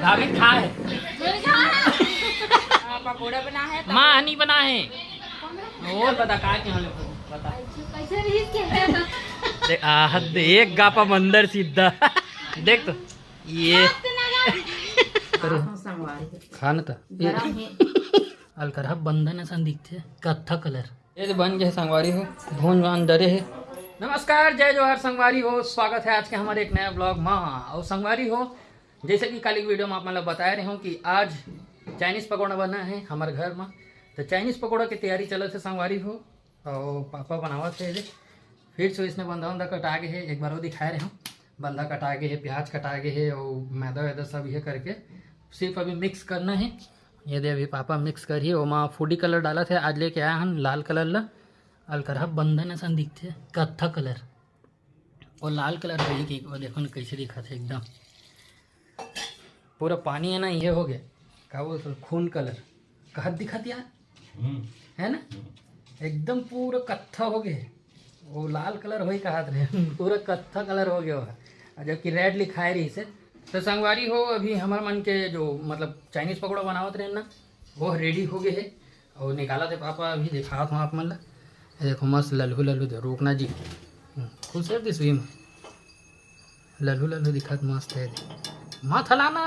भाभी खा है पकौड़ा बना है माँ हनी बना है और बता का के हम बता एक गापा मंदिर सीधा देख तो ये खाना था अलकर बंधन ऐसा दिखते कत्था कलर ये बन गए संगवारी हो भून भान डरे है। नमस्कार जय जोहर संगवारी हो, स्वागत है आज के हमारे एक नया ब्लॉग माँ और संगवारी हो। जैसे कि कल की वीडियो में आप मतलब बता रहे हो कि आज चाइनीज़ पकौड़ा बना है हमारे घर में, तो चाइनीज़ पकौड़ा की तैयारी चलत है संगवारी हो और पापा बनावा थे फिर से इसने बंधा वंधा कटा के है, एक बार वो दिखाए रहे हो बंधा कटा के है, प्याज कटा के है और मैदा वैदा सब ये करके सिर्फ अभी मिक्स करना है। ये दे अभी पापा मिक्स करिए और माँ फूडी कलर डाला थे, आज लेके आया हम लाल कलर ला अलकर बंधन ऐसा दिखते कत्था कलर और लाल कलर है कि देखो ना कैसे दिखा था एकदम पूरा पानी है ना ये हो गया क्या बोलते खून कलर कहत दिखा यार है ना एकदम पूरा कत्था हो गया वो लाल कलर हो ही कहा रहे पूरा कत्था कलर हो गया और जबकि रेड लिखा है रही से। तो संगवारी हो अभी हमारे मन के जो मतलब चाइनीज़ पकौड़ा बनावत रहे ना वो रेडी हो गए है और निकाला थे पापा अभी दिखा था आप मतलब देखो मस्त लल्हू लल्हू दे रोकना जी खुद से दिस में लल्हू लल्हू दिखत मस्त है मत हलाना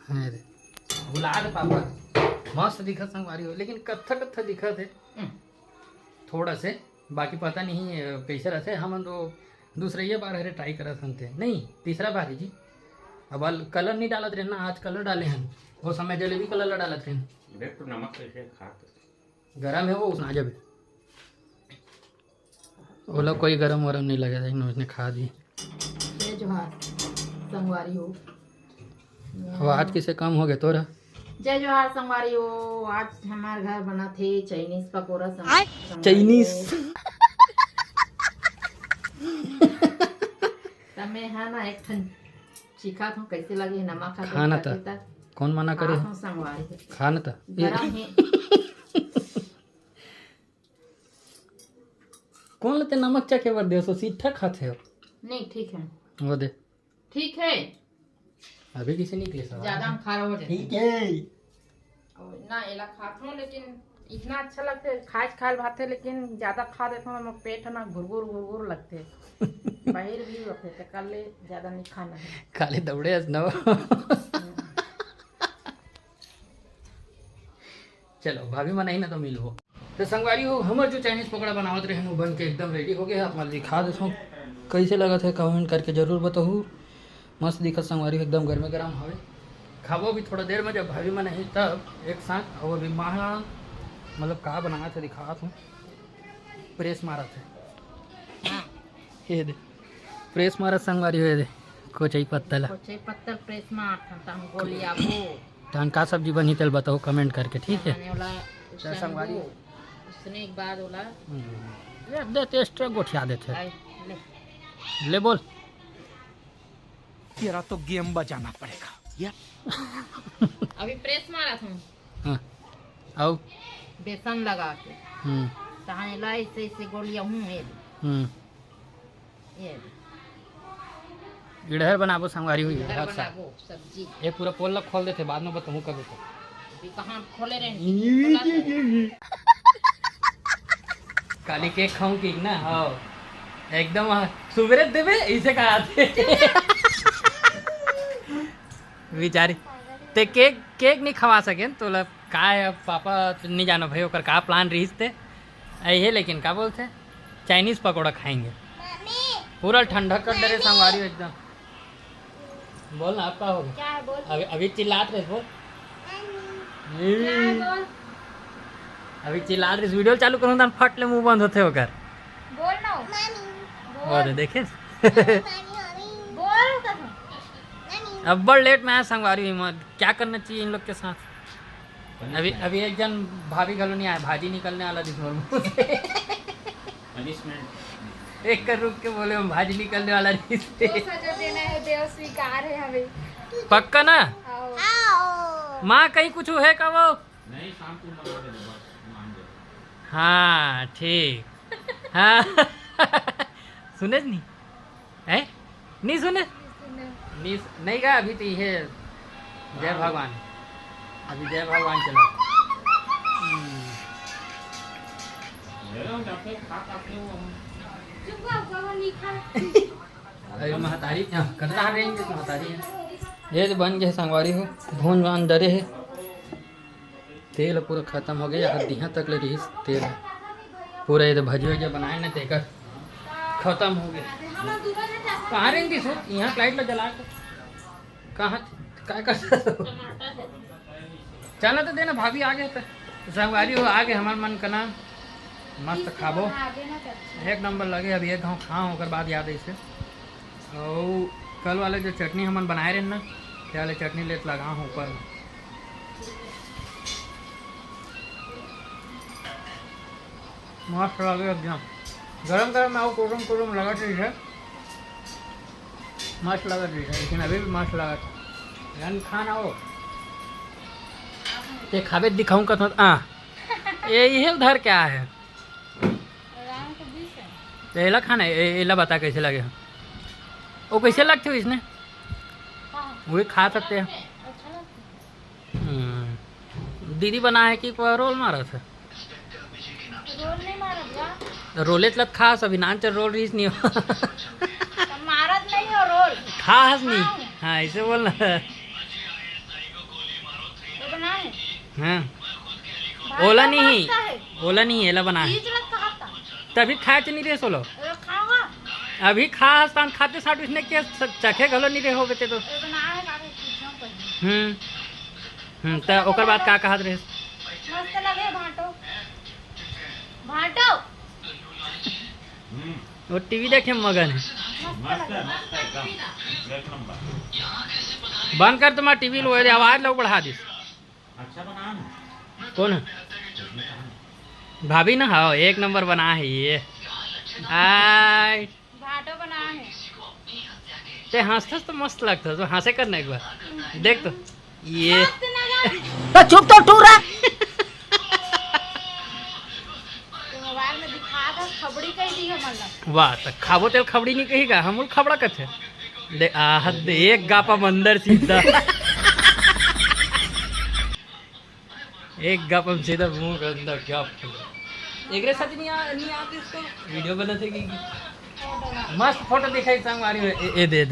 है दे बुला दे पापा मस्त दिखत संगवारी हो लेकिन कत्था कत्था दिखत है थोड़ा से बाकी पता नहीं कैसे रहते हम तो दूसरा ये बार हरे ट्राई करा सकते नहीं तीसरा बार ही जी अब कलर नहीं डालत रहे ना आज कलर डाले हैं वो समय जलेबी कलर डालत रहे देख तो नमक कैसे खाते गरम है वो उसना जब वो लोग कोई गरम वरम नहीं लगे था उसने खा दी संगवारी हो अब आज किसे कम हो गए तोरा जय जोहार संगवारी हो। आज हमारे घर बना थे चाइनीज पकौड़ा चाइनीज तब मैं है ना एक ठन सीखा था कैसे लगे नमक का खाना था कौन मना करे संगवारी खाना था गरम है कौन लेते नमक चखे वर दे सो सीधा खाते हो नहीं ठीक है वो दे ठीक है अभी किसी निकले सवाल ज्यादा हम खा रहे हो ठीक है और ना एला खाता हूँ लेकिन इतना अच्छा लगता है खाज खाल भात है लेकिन ज्यादा खा देता हूँ मेरा पेट है ना घुरघुर घुरघुर लगते है बाहर भी होते तो कल ले ज्यादा नहीं खाना है खाली दौड़े न चलो भाभी मना ही ना तो मिलो तो संगवारी हो हमारे जो चाइनीज पकौड़ा बनावत रहे वो बन के एकदम रेडी हो गया आप दिखा देता हूँ कैसे लगा था कमेंट करके जरूर बताओ मस्त दिखत संगवारी एकदम गर्मे गरम हवे खाबो भी थोड़ा देर में जब भाभी में नहीं तब एक साथ और अभी माँ मतलब का बनाया था दिखा हूँ प्रेस मारा था ये दे प्रेस मारा संगवारी हो दे कोचई पत्तल पत्तल प्रेस में आता गोलिया वो तहन का सब्जी बनी तल बताओ कमेंट करके ठीक है संगवारी उसने एक बार बोला दे टेस्ट गोठिया देते ले बोल तेरा तो गेम बजाना पड़ेगा यार अभी प्रेस मारा था हाँ आओ बेसन लगा के तहां ला ऐसे गोलियां हूं ये इधर बनाबो संगवारी हुई इधर बनाबो सब्जी एक पूरा पोल खोल देते बाद में बताऊं कब तो अभी कहां खोले रहे काली केक खाऊं की ना हाँ एकदम सुबह देवे इसे कहा थे बेचारी ते केक केक नहीं खवा सके तो का है पापा नहीं जानो भाई ओकर का प्लान रही थे है लेकिन का बोलते चाइनीज पकौड़ा खाएंगे पूरा ठंडा कर डरे संगवारी एकदम बोल ना आपका होगा क्या है बोल अभी चिल्लात रहे बोल अभी चिल्लात रहे वीडियो चालू करूँ तो फट ले मुंह बंद होते होकर बोल ना बोल देखे बोल अब बड़ लेट में आया संगवारी मत क्या करना चाहिए इन लोग के साथ अभी एक जन भाभी घलो नहीं आया भाजी निकलने वाला एक कर रुक के बोले भाजी निकलने वाला देना है देव स्वीकार है हमें पक्का ना माँ कहीं कुछ है का वो नहीं शाम को हाँ ठीक हाँ सुने नहीं है नहीं सुने नहीं गया अभी तो ये जय भगवान, अभी जय भगवान चला। अरे महतारी करता रहेंगे तो महतारी है। ये तो बन गए संगवारी हो, भून भान डरे है, तेल पूरा खत्म हो गया, हड्डियाँ तक ले रही तेल पूरा। ये तो भजी वजिया बनाए ना तेकर खत्म हो गया। कहाँ रहेंगी सो यहाँ लाइट में जला कर कहाँ क्या कर चलना तो देना भाभी आ गए तो संगवारी हो आ गए। हमारे मन का नाम मस्त खाबो एक नंबर लगे। अभी एक घाव खाओ होकर बाद याद है इसे। और कल वाले जो चटनी हम बनाए रहे ना ते वाले चटनी लेट लगा हूँ ऊपर में। मस्त लगे एकदम गरम गरम आओ कुरम कुरम लगा रही है, मस्त लगा रही है। लेकिन अभी भी मस्त लगा रन खाना हो ये खावे दिखाऊं का था। ये उधर क्या है एला खाना एला बता कैसे लगे वो कैसे लगते हो इसने वही खा सकते हैं। दीदी बना है कि कोई रोल मारा था रोले तलत खास अभी नान चल रोल रही नहीं हो मारत नहीं हो रोल खास नहीं। हाँ ऐसे बोलना हाँ ओला नहीं ओला नहीं एला बना है तभी खाए तो नहीं रहे सोलो अभी खास पान खाते साथ इसने क्या चखे घलो नहीं रहे हो बेटे तो। तो ओकर बाद का कहत रहे मस्त लगे भाटो भाटो वो टीवी देखे मगन है। बंद कर तुम्हारा टीवी लो आवाज लोग बढ़ा दी। अच्छा बना ना कौन है भाभी ना हाँ एक नंबर बना है ये आय भाटो बना है ते हंसते तो मस्त लगता तो हंसे करना एक बार देख तो ये चुप तो टूरा मोबाइल में दिखा दो खबड़ी कह दी है मतलब वाह तो खाबो तेल खबड़ी नहीं कही का हम खबड़ा कथे दे आहद एक गापा मंदर सीधा एक गापम सीधा मुंह के अंदर क्या एक रे सच नहीं आती इसको वीडियो बना थे कि मस्त फोटो दिखाई संगवारी में ए दे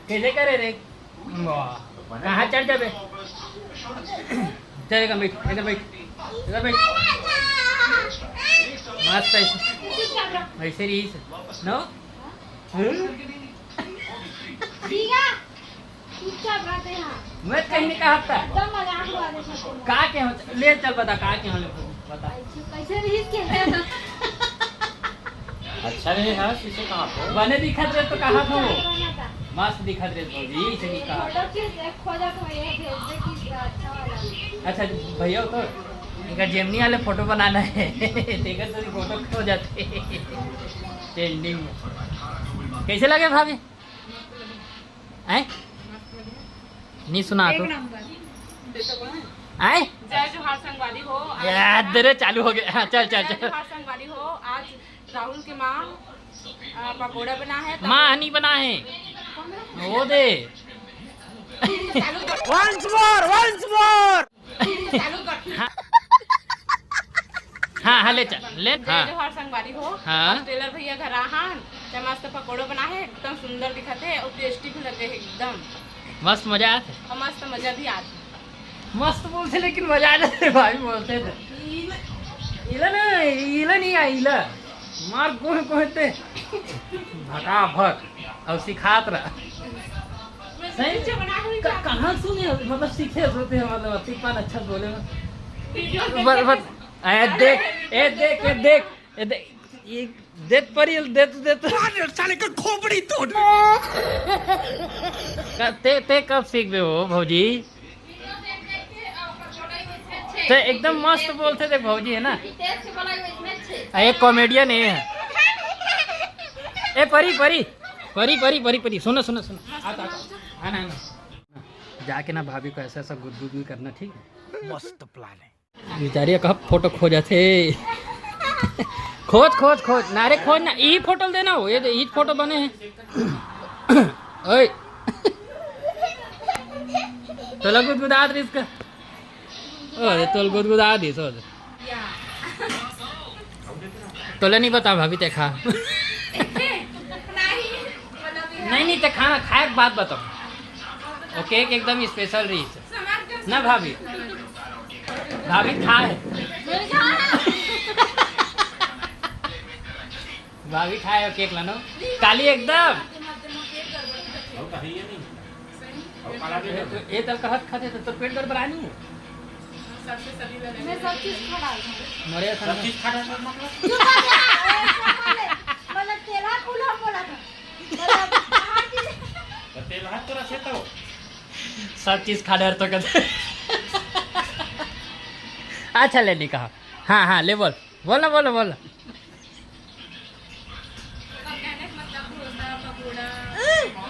कैसे करे रे वाह कहाँ चढ़ जाबे चलेगा बैठ इधर बैठ मस्त ऐसे रही नो मैं कहीं नहीं कहा था का के ले चल बता का के बता अच्छा रहे हाँ इसे कहाँ पे बने दिखा रहे तो कहा था वो मस्त दिखा रहे तो जी से नहीं कहा। अच्छा भैया तो इनका जेमनी वाले फोटो बनाना है देखा तो फोटो खो जाते ट्रेंडिंग में। कैसे लगे भाभी आए नहीं सुना तो आए जय जोहार संगवारी हो याद रे चालू हो गया। हाँ, चल जोहार संगवारी हो। आज राहुल की माँ पकोड़ा बना है माँ नहीं बना है वो दे once more हाँ ले चल ले जय जोहार संगवारी हो। हाँ टेलर भैया घर आहान मस्त पकोड़ा बना है एकदम सुंदर दिखते है और टेस्टी भी लगे है एकदम मस्त मजा आते और मस्त मजा भी आती मस्त बोलते लेकिन मजा आ जाते भाई बोलते थे इला ना इला नहीं आई इला मार गोह गोहते भटाभट और सिखात रहा सही कहाँ सुने मतलब सीखे होते हैं मतलब अतिपान अच्छा बोले में देख ये देख परी दे साले का खोपड़ी तोड़ ते कब सीख गए हो भौजी तो एकदम मस्त बोलते थे भौजी है ना एक कॉमेडियन है ए परी परी परी परी परी परी सुनो सुनो सुनो आना जाके ना भाभी को ऐसा ऐसा गुद गुद करना ठीक है मस्त प्लान है बेचारी कब फोटो खो जाते खोज ना रे खोज ना ई फोटो देना हो ये ई फोटो बने हैं ओए तो गुदगुदा दे इसका ओए तो गुदगुदा दी सो तोले नहीं बता भाभी ते खा नहीं ते खाना खाए के बाद बताओ ओके एकदम स्पेशल रही ना भाभी खाए भाभी खाए केक लानो काली एकदम ये तल कहत खाते तो पेट गड़बड़ानी है मैं सब चीज खा डाल मरे सब चीज खा डाल मतलब तेला कुला बोला था तेल हाथ तोरा से तो सब चीज खा डाल तो कहते अच्छा लेनी कहा हाँ ले बोल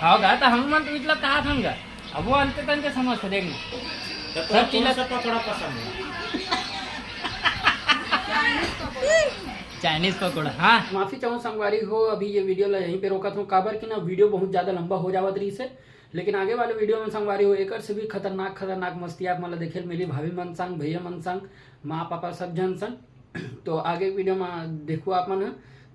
होगा तो हम मतलब कहा था अब वो अंत तक समझ को देखना सब चीज पकौड़ा पसंद है चाइनीज पकौड़ा हाँ माफी चाहूँ संगवारी हो अभी ये वीडियो यहीं पे रोका था काबर की ना वीडियो बहुत ज्यादा लंबा हो जावत रही से लेकिन आगे वाले वीडियो में संगवारी हो एक से भी खतरनाक मस्ती आप मतलब देखे मिली भाभी मन संग भैया मन संग माँ पापा सब जन संग तो आगे वीडियो में देखो आप मन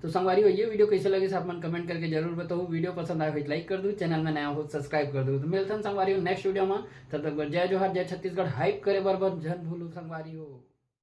तो संगवारी हो ये वीडियो कैसे लगे आप मन कमेंट करके जरूर बताओ वीडियो पसंद आए लाइक कर दो चैनल में नया हो सब्सक्राइब कर दो तो मिलते हैं संगवारी हो नेक्स्ट वीडियो में तब तक जय जोहार जय छत्तीसगढ़ हाइप करे बरबर जन भूलू संगवारी हो।